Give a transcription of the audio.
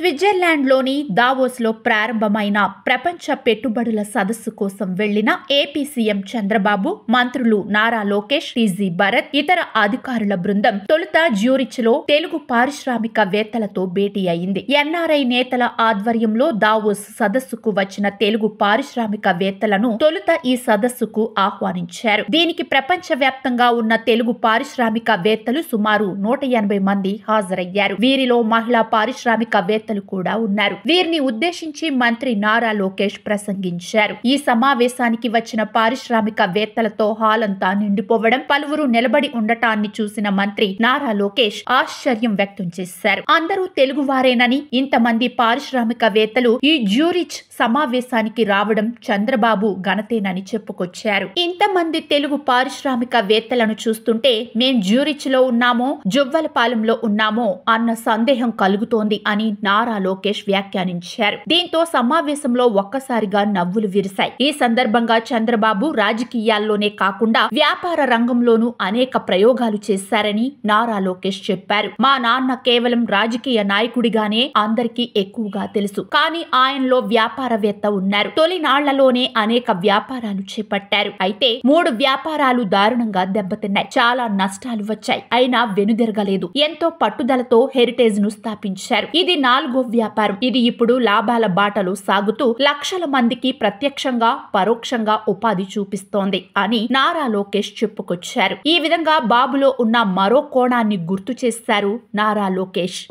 స్విట్జర్లాండ్లోని దావోస్లో ప్రారంభమైన ప్రపంచ పెట్టుబడుల సదస్సు కోసం వెళ్లిన ఏపీ సీఎం చంద్రబాబు, మంత్రులు నారా లోకేష్, టీజీ భరత్, ఇతర అధికారుల బృందం తొలుత జ్యూరిచ్లో తెలుగు పారిశ్రామికవేత్తలతో భేటీ అయింది. ఎన్ఆర్ఐ నేతల ఆధ్వర్యంలో దావోస్ సదస్సుకు వచ్చిన తెలుగు పారిశ్రామికవేత్తలను తొలుత ఈ సదస్సుకు ఆహ్వానించారు. దీనికి ప్రపంచవ్యాప్తంగా ఉన్న తెలుగు పారిశ్రామికవేత్తలు సుమారు 180 మంది హాజరయ్యారు. వీరిలో మహిళా పారిశ్రామికవేత్తలు కూడా ఉన్నారు. వీరిని ఉద్దేశించి మంత్రి నారా లోకేష్ ప్రసంగించారు. ఈ సమావేశానికి వచ్చిన పారిశ్రామికవేత్తలతో హాల్ అంతా నిండిపోవడం, పలువురు నిలబడి ఉండటాన్ని చూసిన మంత్రి నారా లోకేష్ ఆశ్చర్యం వ్యక్తం చేశారు. అందరూ తెలుగువారేనని, ఇంతమంది పారిశ్రామికవేత్తలు ఈ జ్యూరిచ్ సమావేశానికి రావడం చంద్రబాబు ఘనతేనని చెప్పుకొచ్చారు. ఇంతమంది తెలుగు పారిశ్రామికవేత్తలను చూస్తుంటే మేం జ్యూరిచ్ లో ఉన్నామో, జువ్వలపాలెంలో ఉన్నామో అన్న సందేహం కలుగుతోంది అని నారా లోకేష్ వ్యాఖ్యానించారు. దీంతో సమావేశంలో ఒక్కసారిగా నవ్వులు విరిశాయి. ఈ సందర్భంగా చంద్రబాబు రాజకీయాల్లోనే కాకుండా వ్యాపార రంగంలోనూ అనేక ప్రయోగాలు చేశారని నారా లోకేష్ చెప్పారు. మా నాన్న కేవలం రాజకీయ నాయకుడిగానే అందరికీ ఎక్కువగా తెలుసు. కానీ ఆయనలో వ్యాపారవేత్త ఉన్నారు. తొలినాళ్లలోనే అనేక వ్యాపారాలు చేపట్టారు. అయితే 3 వ్యాపారాలు దారుణంగా దెబ్బతిన్నాయి. చాలా నష్టాలు వచ్చాయి. అయినా వెనుదిరగలేదు. ఎంతో పట్టుదలతో హెరిటేజ్ ను స్థాపించారు. ఇది 4వ వ్యాపారం. ఇది ఇప్పుడు లాభాల బాటలో సాగుతూ లక్షల మందికి ప్రత్యక్షంగా, పరోక్షంగా ఉపాధి చూపిస్తోంది అని నారా లోకేష్ చెప్పుకొచ్చారు. ఈ విధంగా బాబులో ఉన్న మరో కోణాన్ని గుర్తు చేశారు నారా లోకేష్.